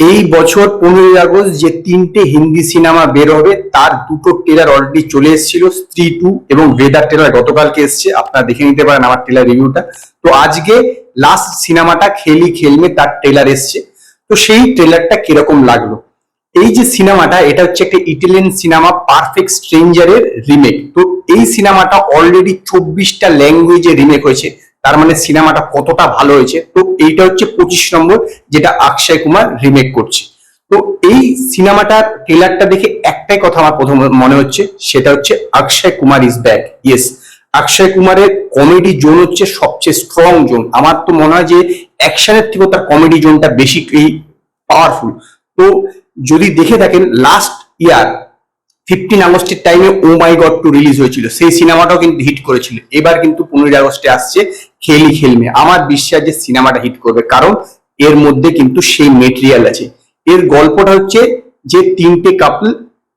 এই বছর 15ই আগস্ট যে 3টে হিন্দি সিনেমা বের হবে তার দুটো ট্রেলার অলরেডি চলে এসেছিল, স্ত্রী 2 এবং বেদার ট্রেলার গতকালকে এসছে। আপনারা দেখে নিতে পারেন আমার ট্রেলার রিভিউটা। তো আজকে লাস্ট সিনেমাটা খেলি খেলমে তার ট্রেলার এসছে। তো সেই ট্রেলারটা কিরকম লাগলো? এই যে সিনেমাটা, এটা হচ্ছে একটা ইটালিয়ান সিনেমা পারফেক্ট স্ট্রেঞ্জারের রিমেক। তো এই সিনেমাটা অলরেডি 24টা ল্যাঙ্গুয়েজে রিমেক হয়েছে। তার মানে সিনেমাটা কতটা ভালো হয়েছে। তো এইটা হচ্ছে 25 নম্বর, যেটা অক্ষয় কুমার রিমেক করছে। তো এই সিনেমাটার ট্রেলারটা দেখে একটাই কথা আমার প্রথম মনে হচ্ছে, সেটা হচ্ছে Akshay Kumar is back. Yes, অক্ষয় কুমারের কমেডি জোন হচ্ছে সবচেয়ে স্ট্রং জোন। আমার তো মনে হয় যে অ্যাকশনের থেকে তার কমেডি জোনটা বেশি পাওয়ারফুল। তো যদি দেখে থাকেন, লাস্ট ইয়ার 15 আগস্টের টাইমে ও মাই গড 2 রিলিজ হয়েছিল, সেই সিনেমাটাও কিন্তু হিট করেছিল। এবার কিন্তু 15 আগস্টে আসছে খেলি খেলমে। আমার বিশ্বাস যে সিনেমাটা হিট করবে, কারণ এর মধ্যে কিন্তু সেই মেটেরিয়াল আছে। এর গল্পটা হচ্ছে যে 3টে কাপল,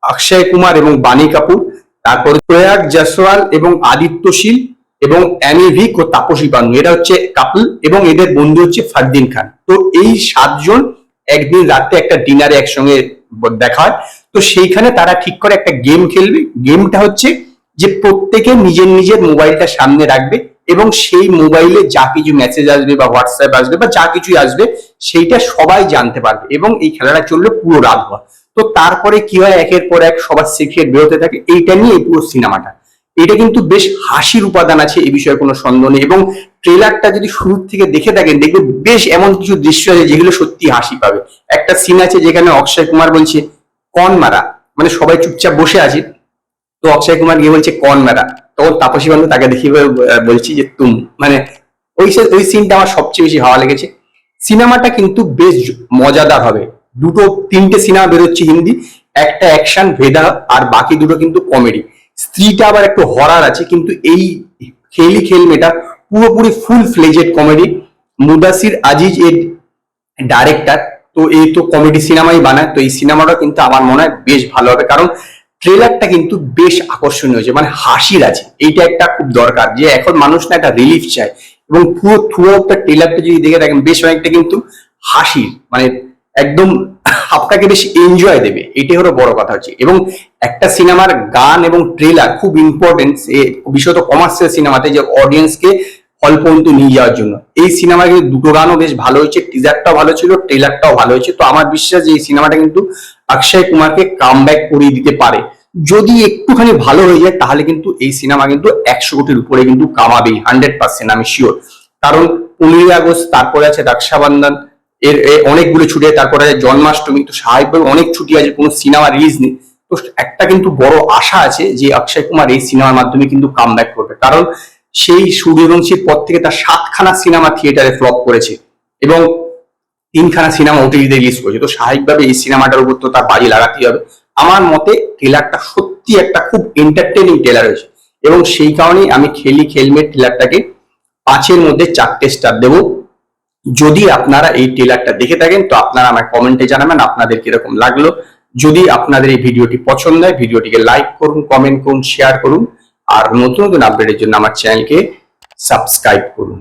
অক্ষয় কুমার এবং বাণী কাপুর, তারপরে প্রয়াগ জয়সওয়াল এবং আদিত্য শীল এবং অ্যানি ভিক ও তাপসী পান্নু, এটা হচ্ছে কাপল, এবং এদের বন্ধু হচ্ছে ফারদিন খান। তো এই 7জন একদিন রাতে একটা ডিনারে একসঙ্গে দেখা হয়। তো সেইখানে তারা ঠিক করে একটা গেম খেলবে। গেমটা হচ্ছে যে প্রত্যেকে নিজের নিজের মোবাইলটা সামনে রাখবে এবং সেই মোবাইলে যা কিছু মেসেজ আসবে বা হোয়াটসঅ্যাপ আসবে বা যা কিছুই আসবে সেইটা সবাই জানতে পারবে, এবং এই খেলাটা চললো পুরো রাত ভর। তো তারপরে কি হয়, একের পর এক সবার সিক্রেট বেরোতে থাকে। এইটা নিয়ে এই পুরো সিনেমাটা। এটা কিন্তু বেশ হাসির উপাদান আছে, এই বিষয়ে কোনো সন্দেহ নেই। এবং ট্রেলারটা যদি শুরু থেকে দেখে থাকেন, দেখবে বেশ এমন কিছু দৃশ্য আছে যেগুলো সত্যি হাসি পাবে। একটা সিন আছে যেখানে অক্ষয় কুমার বলছে কন মারা, মানে সবাই চুপচাপ বসে আছে, তো অক্ষয় কুমার গিয়ে বলছে কন মারা, তখন তাপসী পান্নু তাকে দেখিয়ে বলছি যে তুম, মানে ওই সিনটা আমার সবচেয়ে বেশি ভালো লেগেছে। সিনেমাটা কিন্তু বেশ মজাদার হবে। 3টে সিনেমা বেরোচ্ছে হিন্দি, একটা অ্যাকশন ভেদা আর বাকি দুটো কিন্তু কমেডি। স্ত্রীটা আবার একটু হরার আছে, কিন্তু এই খেলি খেলমেটা পুরোপুরি ফুল ফ্লেজেড কমেডি। মুদাসির আজিজ এর ডাইরেক্টর। তো এই তো কমেডি সিনেমাই বানায়, তো এই সিনেমাটা কিন্তু আমার মনে হয় বেশ ভালো হবে, কারণ ট্রেলারটা কিন্তু বেশ আকর্ষণীয় হয়েছে, মানে হাসির আছে। এইটা একটা খুব দরকার, যে এখন মানুষ না একটা রিলিফ চায়। এবং পুরো থ্রু আউট ট্রেলারটা যদি দেখে থাকেন, বেশ অনেকটা কিন্তু হাসির, মানে একদম আপনাকে বেশ এনজয় দেবে। এটাই হলো বড় কথা হচ্ছে। এবং একটা সিনেমার গান এবং ট্রেলার খুব ইম্পর্টেন্ট, বিশেষত কমার্শিয়াল সিনেমাতে, যে অডিয়েন্সকে হল পর্যন্ত নিয়ে যাওয়ার জন্য। এই সিনেমার কিন্তু দুটো গানও বেশ ভালো হয়েছে, টিজারটাও ভালো ছিল, ট্রেলারটাও ভালো হয়েছে। তো আমার বিশ্বাস যে এই সিনেমাটা কিন্তু অক্ষয় কুমারকে কাম ব্যাক করিয়ে দিতে পারে। যদি একটুখানি ভালো হয়ে যায়, তাহলে কিন্তু এই সিনেমা কিন্তু 100 কোটির উপরে কিন্তু কামাবেই 100%, আমি শিওর। কারণ 15ই আগস্ট, তারপরে আছে রক্ষাবন্ধন, অনেকগুলো ছুটি, তারপরে আছে জন্মাষ্টমী। তো স্বাভাবিকভাবে অনেক ছুটি আছে, কোনো সিনেমা রিলিজ নেই। তো একটা কিন্তু বড় আশা আছে যে অক্ষয় কুমার এই সিনেমার মাধ্যমে কিন্তু কাম ব্যাক করবে, কারণ সেই সূর্যবংশীর পর থেকে তার 7খানা সিনেমা থিয়েটারে ফ্লপ করেছে এবং 3খানা সিনেমা ওটিটিতে রিলিজ করেছে। তো স্বাভাবিকভাবে এই সিনেমাটার উপর তো তার বাজি লাগাতেই হবে। আমার মতে ট্রেলারটা সত্যি একটা খুব এন্টারটেইনিং ট্রেলার হয়েছে, এবং সেই কারণেই আমি খেলি খেলমে ট্রেলারটাকে 5-এর মধ্যে 4টে স্টার দেবো। যদি আপনারা এই ট্রেলারটা দেখে থাকেন, তো আপনারা আমার কমেন্টে জানাবেন আপনাদের কিরকম লাগলো। যদি আপনাদের এই ভিডিওটি পছন্দ হয়, ভিডিওটিকে লাইক করুন, কমেন্ট করুন, শেয়ার করুন, আর নতুন নতুন আপডেটের জন্য আমার চ্যানেলকে সাবস্ক্রাইব করুন।